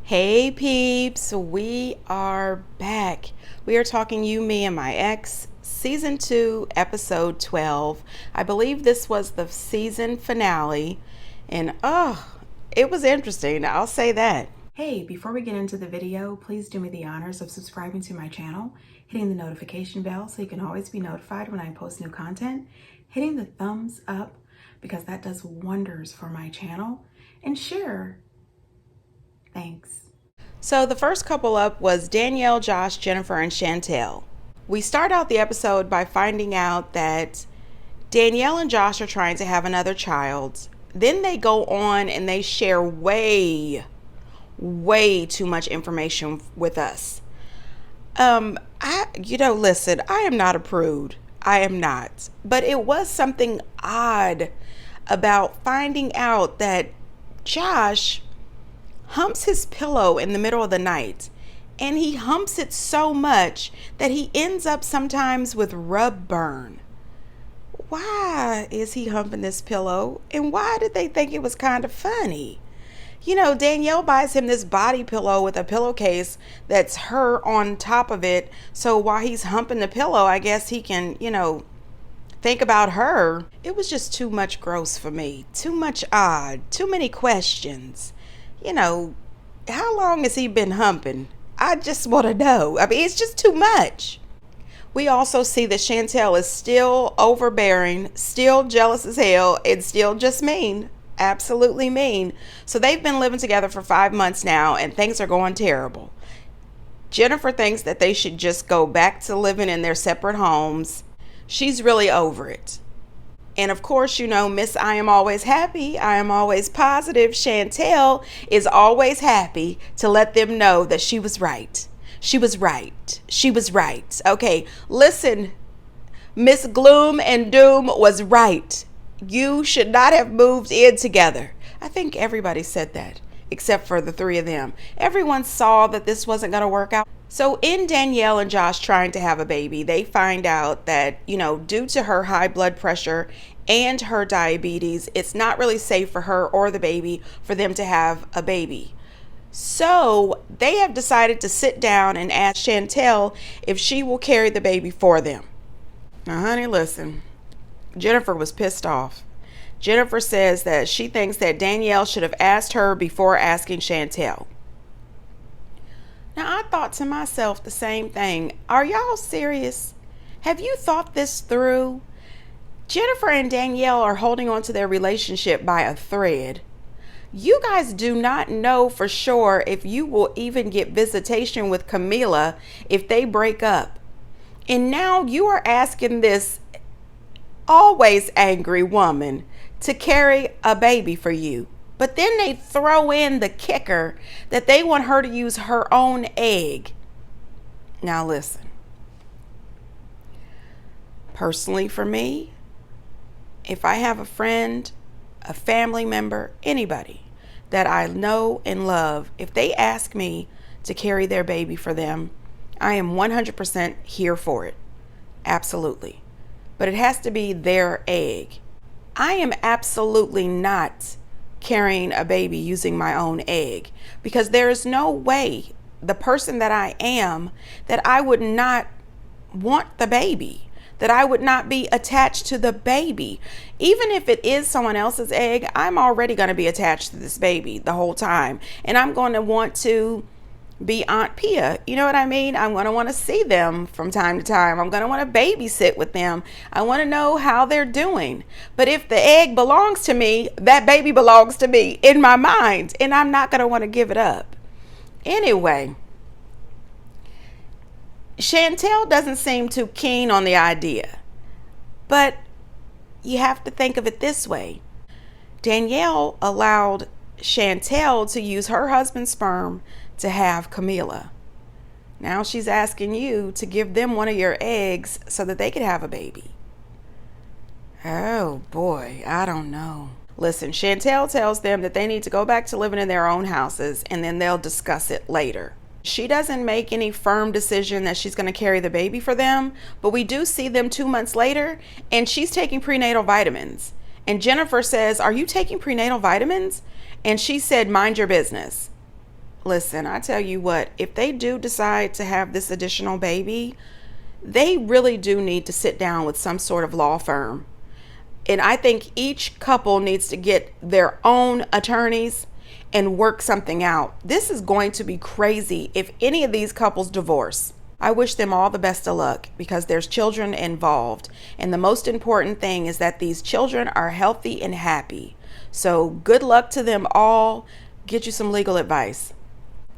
Hey peeps, we are back. We are talking You, Me, and My Ex, Season 2, Episode 12. I believe this was the season finale, and it was interesting, I'll say that. Hey, before we get into the video, please do me the honors of subscribing to my channel, hitting the notification bell so you can always be notified when I post new content, hitting the thumbs up because that does wonders for my channel, and share. Thanks. So the first couple up was Danielle, Josh, Jennifer, and Chantel. We start out the episode by finding out that Danielle and Josh are trying to have another child. Then they go on and they share way too much information with us. Listen, I am not a prude. I am not. But it was something odd about finding out that Josh humps his pillow in the middle of the night, and he humps it so much that he ends up sometimes with rub burn. Why is he humping this pillow, and why did they think it was kind of funny? Danielle buys him this body pillow with a pillowcase that's her on top of it, so while he's humping the pillow, I guess he can, think about her. It was just too much gross for me, too much odd, too many questions. How long has he been humping? I just want to know. I mean, it's just too much. We also see that Chantel is still overbearing, still jealous as hell, and still just mean. Absolutely mean. So they've been living together for 5 months now, and things are going terrible. Jennifer thinks that they should just go back to living in their separate homes. She's really over it. And of course, Miss I am always happy, I am always positive, Chantel is always happy to let them know that she was right. She was right. She was right. Okay, listen, Miss Gloom and Doom was right. You should not have moved in together. I think everybody said that, except for the three of them. Everyone saw that this wasn't going to work out. So in Danielle and Josh trying to have a baby, they find out that, due to her high blood pressure and her diabetes, it's not really safe for her or the baby for them to have a baby. So they have decided to sit down and ask Chantel if she will carry the baby for them. Now, honey, listen, Jennifer was pissed off. Jennifer says that she thinks that Danielle should have asked her before asking Chantel. Now, I thought to myself the same thing. Are y'all serious? Have you thought this through? Jennifer and Danielle are holding on to their relationship by a thread. You guys do not know for sure if you will even get visitation with Camila if they break up. And now you are asking this always angry woman to carry a baby for you. But then they throw in the kicker that they want her to use her own egg. Now listen. Personally for me, if I have a friend, a family member, anybody that I know and love, if they ask me to carry their baby for them, I am 100% here for it. Absolutely. But it has to be their egg. I am absolutely not carrying a baby using my own egg, because there is no way, the person that I am, that I would not want the baby, that I would not be attached to the baby. Even if it is someone else's egg, I'm already going to be attached to this baby the whole time, and I'm going to want to be Aunt Pia. You know what I mean? I'm going to want to see them from time to time. I'm going to want to babysit with them. I want to know how they're doing. But if the egg belongs to me, that baby belongs to me in my mind, and I'm not going to want to give it up. Anyway, Chantel doesn't seem too keen on the idea. But you have to think of it this way. Danielle allowed Chantel to use her husband's sperm to have Camila. Now she's asking you to give them one of your eggs so that they could have a baby. Oh boy, I don't know. Listen, Chantel tells them that they need to go back to living in their own houses, and then they'll discuss it later. She doesn't make any firm decision that she's going to carry the baby for them, but we do see them 2 months later, and she's taking prenatal vitamins. And Jennifer says, "Are you taking prenatal vitamins?" And she said, "Mind your business." Listen, I tell you what, if they do decide to have this additional baby, they really do need to sit down with some sort of law firm. And I think each couple needs to get their own attorneys and work something out. This is going to be crazy if any of these couples divorce. I wish them all the best of luck because there's children involved. And the most important thing is that these children are healthy and happy. So good luck to them all. Get you some legal advice.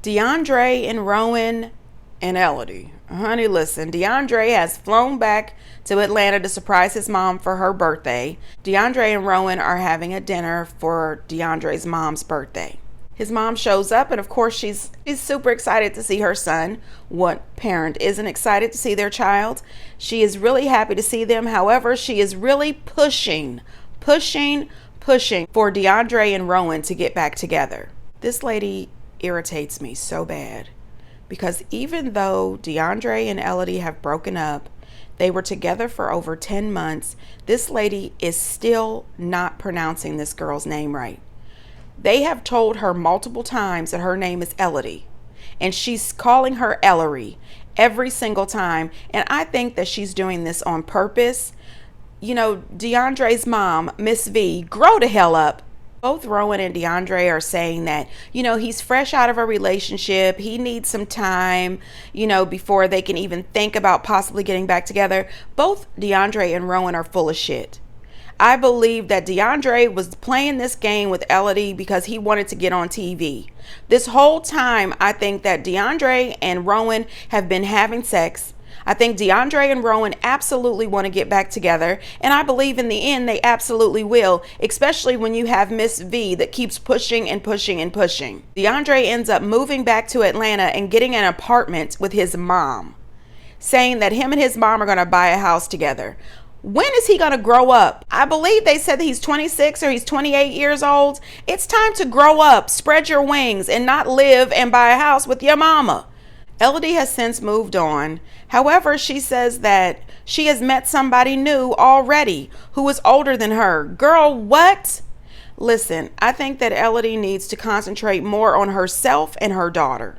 DeAndre and Rowan and Elodie. Honey, listen, DeAndre has flown back to Atlanta to surprise his mom for her birthday. DeAndre and Rowan are having a dinner for DeAndre's mom's birthday. His mom shows up, and of course she's super excited to see her son. What parent isn't excited to see their child? She is really happy to see them. However, she is really pushing for DeAndre and Rowan to get back together. This lady irritates me so bad because even though DeAndre and Elodie have broken up, they were together for over 10 months, this lady is still not pronouncing this girl's name right. They have told her multiple times that her name is Elodie, and she's calling her Ellery every single time, and I think that she's doing this on purpose. You know, DeAndre's mom, Miss V, grow the hell up. Both Rowan and DeAndre are saying that, he's fresh out of a relationship. He needs some time, before they can even think about possibly getting back together. Both DeAndre and Rowan are full of shit. I believe that DeAndre was playing this game with Elodie because he wanted to get on TV. This whole time, I think that DeAndre and Rowan have been having sex. I think DeAndre and Rowan absolutely want to get back together, and I believe in the end they absolutely will, especially when you have Miss V that keeps pushing and pushing and pushing. DeAndre ends up moving back to Atlanta and getting an apartment with his mom, saying that him and his mom are going to buy a house together. When is he going to grow up? I believe they said that he's 26 or he's 28 years old. It's time to grow up, spread your wings, and not live and buy a house with your mama. Elodie has since moved on. However, she says that she has met somebody new already who is older than her. Girl, what? Listen, I think that Elodie needs to concentrate more on herself and her daughter.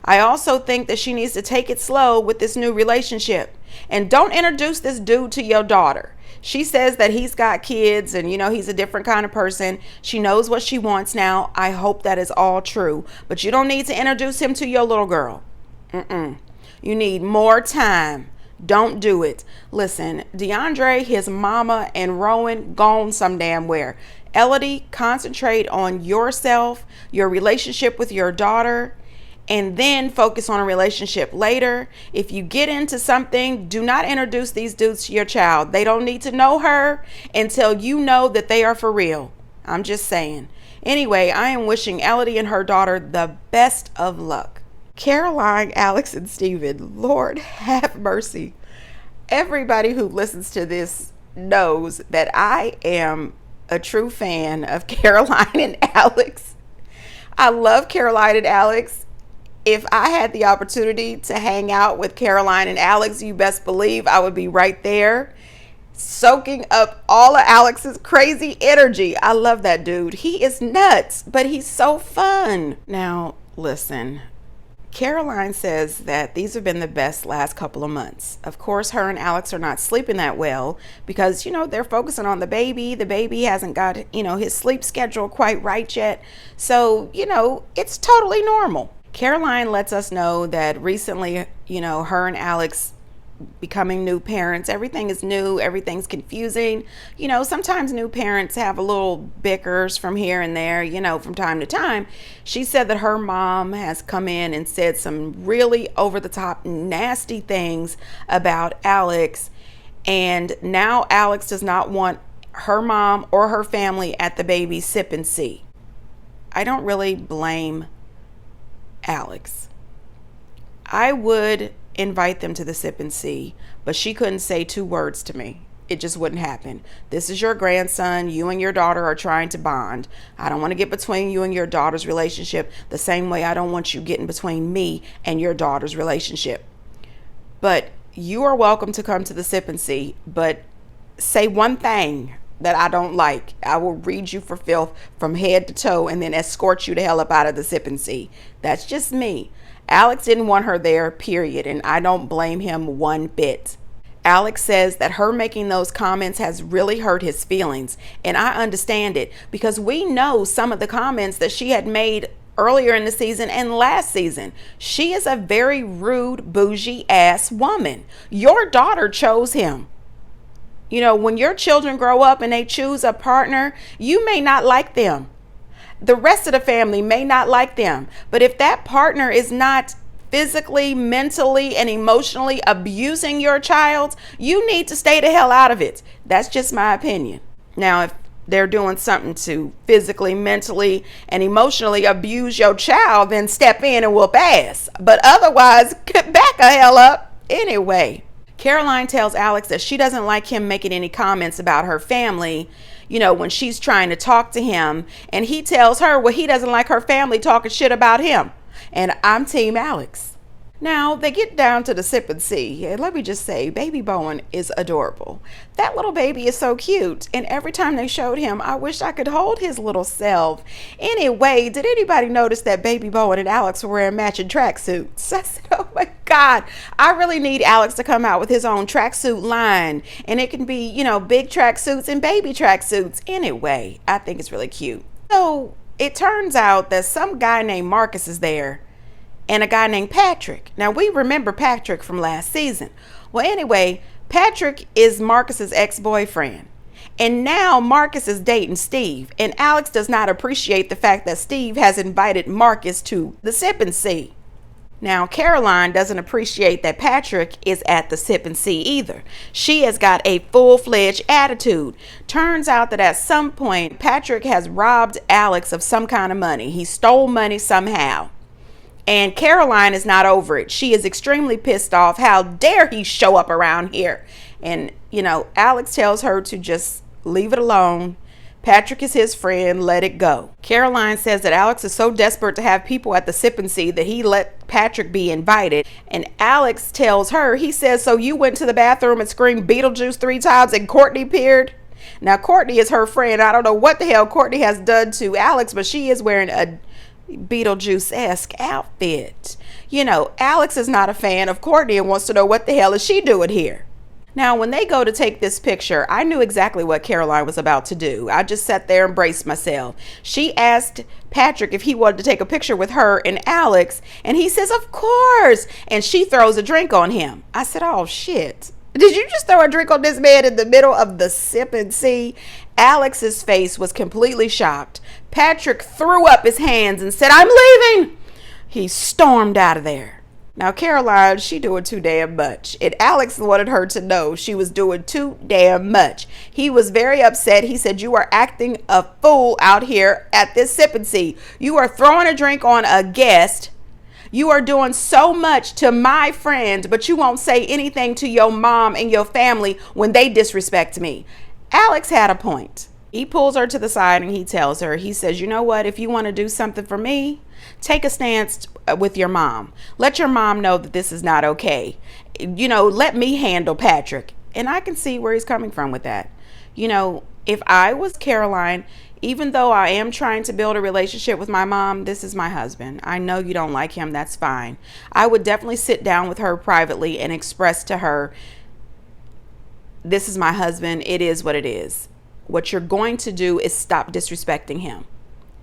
I also think that she needs to take it slow with this new relationship. And don't introduce this dude to your daughter. She says that he's got kids and, he's a different kind of person. She knows what she wants now. I hope that is all true. But you don't need to introduce him to your little girl. You need more time. Don't do it. Listen, DeAndre, his mama, and Rowan gone some damn where. Elodie, concentrate on yourself, your relationship with your daughter, and then focus on a relationship later. If you get into something, do not introduce these dudes to your child. They don't need to know her until you know that they are for real. I'm just saying. Anyway, I am wishing Elodie and her daughter the best of luck. Caroline, Alex, and Steven, Lord have mercy. Everybody who listens to this knows that I am a true fan of Caroline and Alex. I love Caroline and Alex. If I had the opportunity to hang out with Caroline and Alex, you best believe I would be right there, soaking up all of Alex's crazy energy. I love that dude. He is nuts, but he's so fun. Now, listen. Caroline says that these have been the best last couple of months. Of course, her and Alex are not sleeping that well because, they're focusing on the baby. The baby hasn't got, his sleep schedule quite right yet. So, it's totally normal. Caroline lets us know that recently, her and Alex becoming new parents, everything is new, everything's confusing. Sometimes new parents have a little bickers from here and there, from time to time. She said that her mom has come in and said some really over the top nasty things about Alex, and now Alex does not want her mom or her family at the baby sip and see. I don't really blame Alex. I would invite them to the sip and see, but she couldn't say 2 words to me. It just wouldn't happen. This is your grandson. You and your daughter are trying to bond. I don't want to get between you and your daughter's relationship the same way I don't want you getting between me and your daughter's relationship. But you are welcome to come to the sip and see, but say one thing that I don't like. I will read you for filth from head to toe and then escort you the hell up out of the sip and see. That's just me. Alex didn't want her there, period, and I don't blame him one bit. Alex says that her making those comments has really hurt his feelings, and I understand it because we know some of the comments that she had made earlier in the season and last season. She is a very rude, bougie ass woman. Your daughter chose him. You know, when your children grow up and they choose a partner, you may not like them. The rest of the family may not like them. But if that partner is not physically, mentally, and emotionally abusing your child, you need to stay the hell out of it. That's just my opinion. Now, if they're doing something to physically, mentally, and emotionally abuse your child, then step in and whoop ass. But otherwise, back a hell up anyway. Caroline tells Alex that she doesn't like him making any comments about her family, you know, when she's trying to talk to him. And he tells her, well, he doesn't like her family talking shit about him. And I'm Team Alex. Now, they get down to the sip and see. And let me just say, baby Bowen is adorable. That little baby is so cute. And every time they showed him, I wish I could hold his little self. Anyway, did anybody notice that baby Bowen and Alex were wearing matching tracksuits? I said, oh my God, I really need Alex to come out with his own tracksuit line. And it can be, you know, big tracksuits and baby tracksuits. Anyway, I think it's really cute. So it turns out that some guy named Marcus is there and a guy named Patrick. Now, we remember Patrick from last season. Well, anyway, Patrick is Marcus's ex-boyfriend. And now Marcus is dating Steve. And Alex does not appreciate the fact that Steve has invited Marcus to the sip and see. Now, Caroline doesn't appreciate that Patrick is at the sip and see either. She has got a full-fledged attitude. Turns out that at some point, Patrick has robbed Alex of some kind of money. He stole money somehow. And Caroline is not over it. She is extremely pissed off. How dare he show up around here? And, you know, Alex tells her to just leave it alone. Patrick is his friend. Let it go. Caroline says that Alex is so desperate to have people at the sip and see that he let Patrick be invited. And Alex tells her, he says, so you went to the bathroom and screamed Beetlejuice 3 times and Courtney appeared? Now, Courtney is her friend. I don't know what the hell Courtney has done to Alex, but she is wearing a Beetlejuice-esque outfit. You know, Alex is not a fan of Courtney and wants to know what the hell is she doing here. Now, when they go to take this picture, I knew exactly what Caroline was about to do. I just sat there and braced myself. She asked Patrick if he wanted to take a picture with her and Alex, and he says, of course. And she throws a drink on him. I said, oh, shit. Did you just throw a drink on this man in the middle of the sip and see? Alex's face was completely shocked. Patrick threw up his hands and said, I'm leaving. He stormed out of there. Now, Caroline, she doing too damn much. And Alex wanted her to know she was doing too damn much. He was very upset. He said, you are acting a fool out here at this sip and see. You are throwing a drink on a guest. You are doing so much to my friend, but you won't say anything to your mom and your family when they disrespect me. Alex had a point. He pulls her to the side and he tells her, he says, you know what? If you want to do something for me, take a stance with your mom. Let your mom know that this is not okay. You know, let me handle Patrick. And I can see where he's coming from with that. You know, if I was Caroline, even though I am trying to build a relationship with my mom, this is my husband. I know you don't like him. That's fine. I would definitely sit down with her privately and express to her, this is my husband. It is what it is. What you're going to do is stop disrespecting him.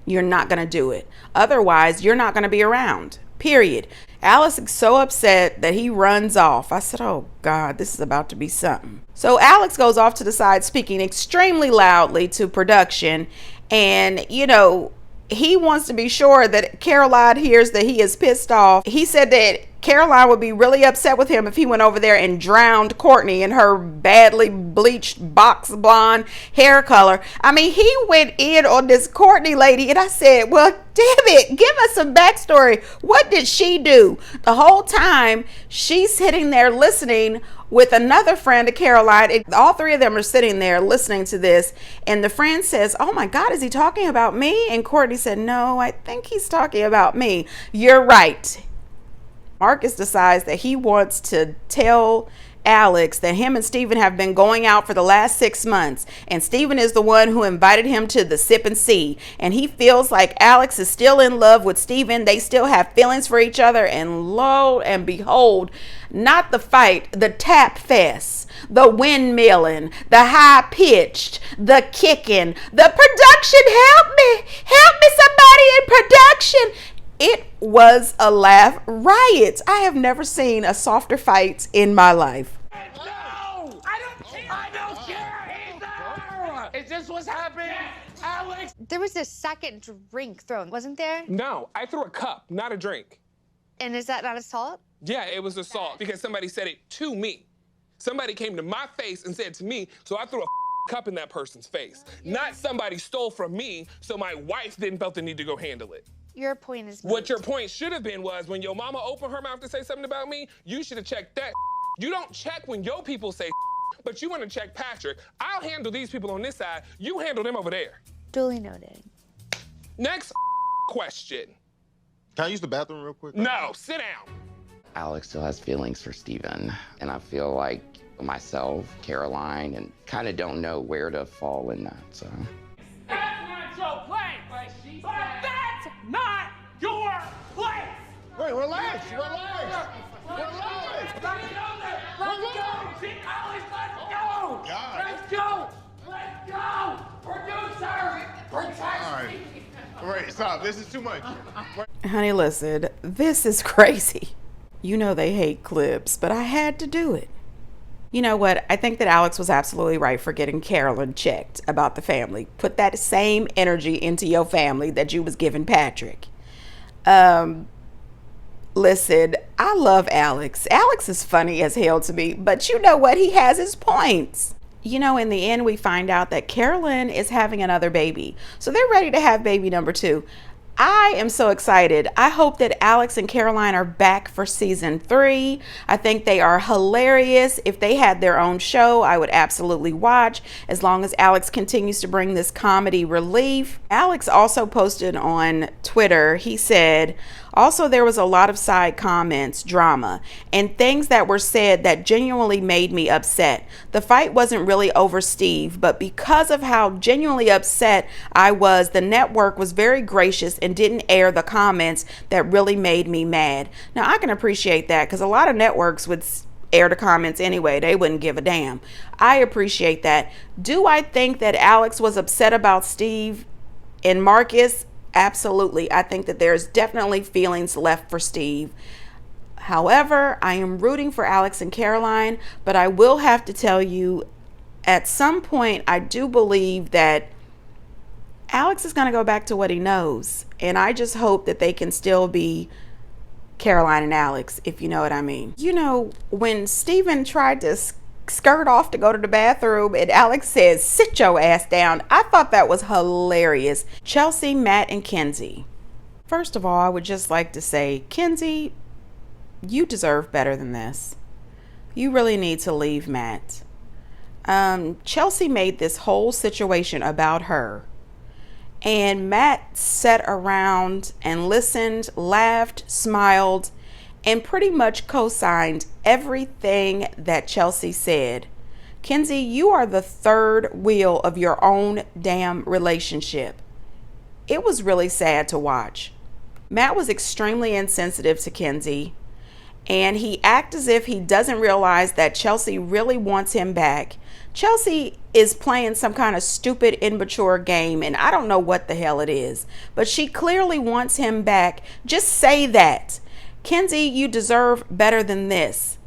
You're not going to do it. Otherwise, you're not going to be around. Period. Alice is so upset that he runs off. I said, oh God, this is about to be something. So Alex goes off to the side speaking extremely loudly to production. And, you know, he wants to be sure that Caroline hears that he is pissed off. He said that Caroline would be really upset with him if he went over there and drowned Courtney in her badly bleached box blonde hair color. I mean, he went in on this Courtney lady, and I said, well, damn it, give us some backstory. What did she do? The whole time she's sitting there listening with another friend of Caroline. All three of them are sitting there listening to this, and the friend says, oh my God, is he talking about me? And Courtney said, no, I think he's talking about me. You're right. Marcus decides that he wants to tell Alex that him and Steven have been going out for the last 6 months, and Steven is the one who invited him to the sip and see, and he feels like Alex is still in love with Steven. They still have feelings for each other, and lo and behold, not the fight, the tap fest, the windmilling, the high pitched, the kicking, the production. Help me, somebody in production. It was a laugh riot. I have never seen a softer fight in my life. No! I don't care either! Is this what's happening, Alex? There was a second drink thrown, wasn't there? No, I threw a cup, not a drink. And is that not assault? Yeah, it was assault because somebody said it to me. Somebody came to my face and said to me, so I threw a cup in that person's face. Not somebody stole from me, so my wife didn't felt the need to go handle it. Your point is What your point should have been was when your mama opened her mouth to say something about me, you should have checked that. You don't check when your people say but you want to check Patrick. I'll handle these people on this side. You handle them over there. Duly noted. Next question. Can I use the bathroom real quick? No, sit down. Alex still has feelings for Steven, and I feel like myself, Caroline, and kind of don't know where to fall in that, so. That's not your place! That's not your place! Wait, relax. Relax. Let's go! God. Let's go! Let's go! Producer! Protect me! All right, stop. This is too much. Honey, listen, this is crazy. You know they hate clips, but I had to do it. You know what? I think that Alex was absolutely right for getting Carolyn checked about the family. Put that same energy into your family that you was giving Patrick. Listen, I love Alex. Alex is funny as hell to me, but you know what? He has his points. You know, in the end, we find out that Carolyn is having another baby. So they're ready to have baby number 2. I am so excited. I hope that Alex and Caroline are back for season 3. I think they are hilarious. If they had their own show, I would absolutely watch, as long as Alex continues to bring this comedy relief. Alex also posted on Twitter, he said, also, there was a lot of side comments, drama, and things that were said that genuinely made me upset. The fight wasn't really over Steve, but because of how genuinely upset I was, the network was very gracious and didn't air the comments that really made me mad. Now, I can appreciate that because a lot of networks would air the comments anyway. They wouldn't give a damn. I appreciate that. Do I think that Alex was upset about Steve and Marcus? Absolutely. I think that there's definitely feelings left for Steve. However, I am rooting for Alex and Caroline, but I will have to tell you, at some point, I do believe that Alex is going to go back to what he knows. And I just hope that they can still be Caroline and Alex, if you know what I mean. You know, when Steven tried to skirt off to go to the bathroom and Alex says, sit your ass down, I thought that was hilarious. Chelsea, Matt, and Kenzie. First of all, I would just like to say, Kenzie, you deserve better than this. You really need to leave Matt. Chelsea made this whole situation about her. And Matt sat around and listened, laughed, smiled, and pretty much co-signed everything that Chelsea said. Kenzie, you are the third wheel of your own damn relationship. It was really sad to watch. Matt was extremely insensitive to Kenzie, and he acts as if he doesn't realize that Chelsea really wants him back. Chelsea is playing some kind of stupid, immature game, and I don't know what the hell it is, but she clearly wants him back. Just say that. Kenzie, you deserve better than this.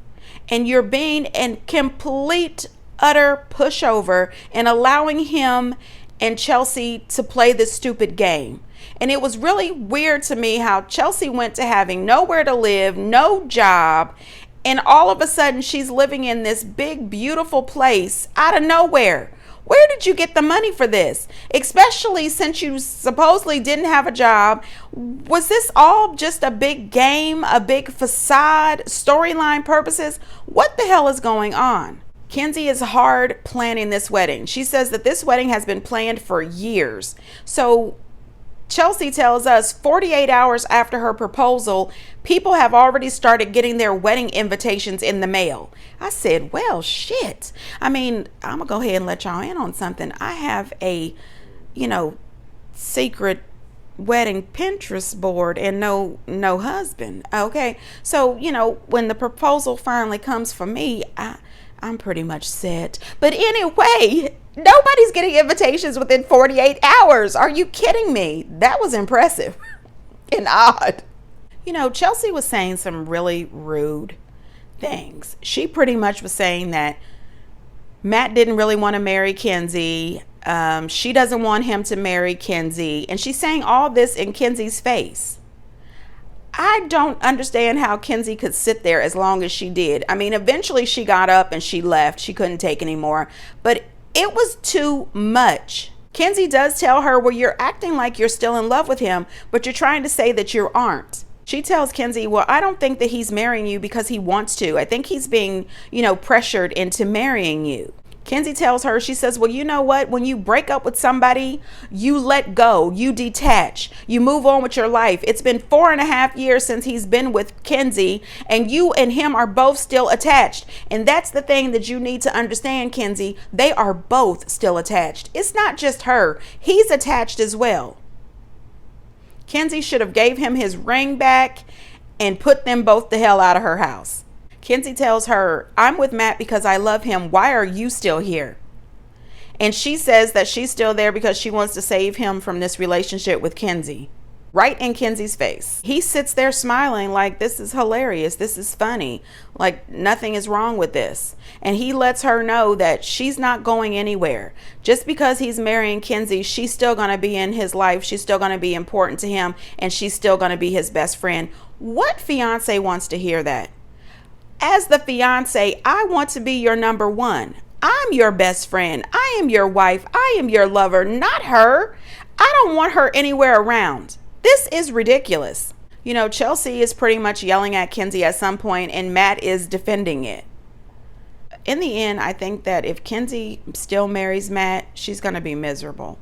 And you're being a complete, utter pushover and allowing him and Chelsea to play this stupid game. And it was really weird to me how Chelsea went to having nowhere to live, no job, and all of a sudden she's living in this big, beautiful place out of nowhere. Where did you get the money for this? Especially since you supposedly didn't have a job. Was this all just a big game, a big facade, storyline purposes? What the hell is going on? Kenzie is hard planning this wedding. She says that this wedding has been planned for years. So Chelsea tells us 48 hours after her proposal, People have already started getting their wedding invitations in the mail. I said, well, shit. I mean, I'm going to go ahead and let y'all in on something. I have a, secret wedding Pinterest board and no husband. Okay. So, when the proposal finally comes for me, I'm pretty much set. But anyway, nobody's getting invitations within 48 hours. Are you kidding me? That was impressive and odd. Chelsea was saying some really rude things. She pretty much was saying that Matt didn't really want to marry Kenzie. She doesn't want him to marry Kenzie. And she's saying all this in Kenzie's face. I don't understand how Kenzie could sit there as long as she did. I mean, eventually she got up and she left. She couldn't take anymore. But it was too much. Kenzie does tell her, well, you're acting like you're still in love with him, but you're trying to say that you aren't. She tells Kenzie, well, I don't think that he's marrying you because he wants to. I think he's being, pressured into marrying you. Kenzie tells her, she says, well, you know what? When you break up with somebody, you let go, you detach, you move on with your life. It's been 4.5 years since he's been with Kenzie, and you and him are both still attached. And that's the thing that you need to understand, Kenzie. They are both still attached. It's not just her. He's attached as well. Kenzie should have gave him his ring back and put them both the hell out of her house. Kenzie tells her, I'm with Matt because I love him. Why are you still here? And she says that she's still there because she wants to save him from this relationship with Kenzie. Right in Kenzie's face. He sits there smiling like, this is hilarious. This is funny. Like, nothing is wrong with this. And he lets her know that she's not going anywhere. Just because he's marrying Kenzie, she's still going to be in his life. She's still going to be important to him. And she's still going to be his best friend. What fiance wants to hear that? As the fiance, I want to be your number one. I'm your best friend. I am your wife. I am your lover, not her. I don't want her anywhere around. This is ridiculous. Chelsea is pretty much yelling at Kenzie at some point, and Matt is defending it. In the end, I think that if Kenzie still marries Matt, she's going to be miserable.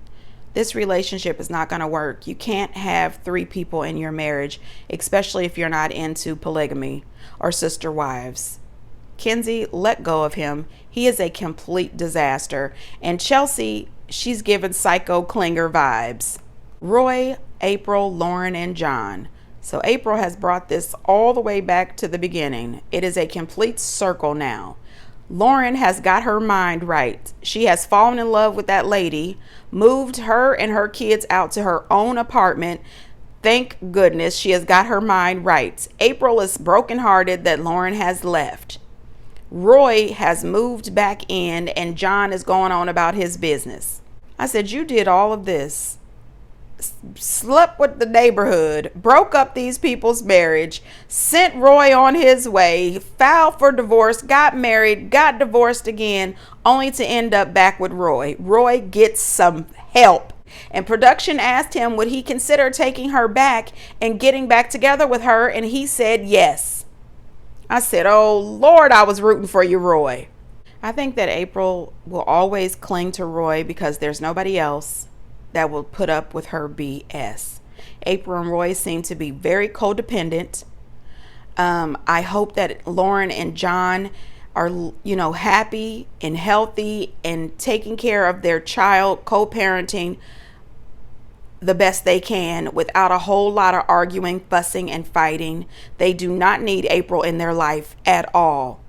This relationship is not going to work. You can't have 3 people in your marriage, especially if you're not into polygamy or sister wives. Kenzie, let go of him. He is a complete disaster. And Chelsea, she's given Psycho Klinger vibes. Roy, April, Lauren, and John. So April has brought this all the way back to the beginning. It is a complete circle now. Lauren has got her mind right. She has fallen in love with that lady, moved her and her kids out to her own apartment. Thank goodness she has got her mind right. April is brokenhearted that Lauren has left. Roy has moved back in, and John is going on about his business. I said, you did all of this. Slept with the neighborhood, broke up these people's marriage, sent Roy on his way, filed for divorce, got married, got divorced again, only to end up back with Roy. Roy gets some help. And production asked him, would he consider taking her back and getting back together with her? And he said yes. I said, oh Lord, I was rooting for you, Roy. I think that April will always cling to Roy because there's nobody else that will put up with her BS. April and Roy seem to be very codependent. I hope that Lauren and John are, happy and healthy and taking care of their child, co-parenting the best they can without a whole lot of arguing, fussing, and fighting. They do not need April in their life at all.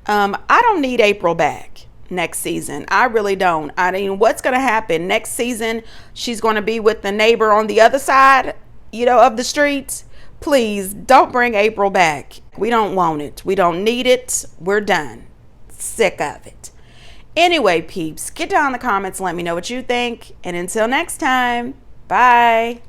I don't need April back next season. I really don't. I mean, what's going to happen next season? She's going to be with the neighbor on the other side, of the street. Please don't bring April back. We don't want it. We don't need it. We're done. Sick of it. Anyway, peeps, get down in the comments and let me know what you think. And until next time, bye.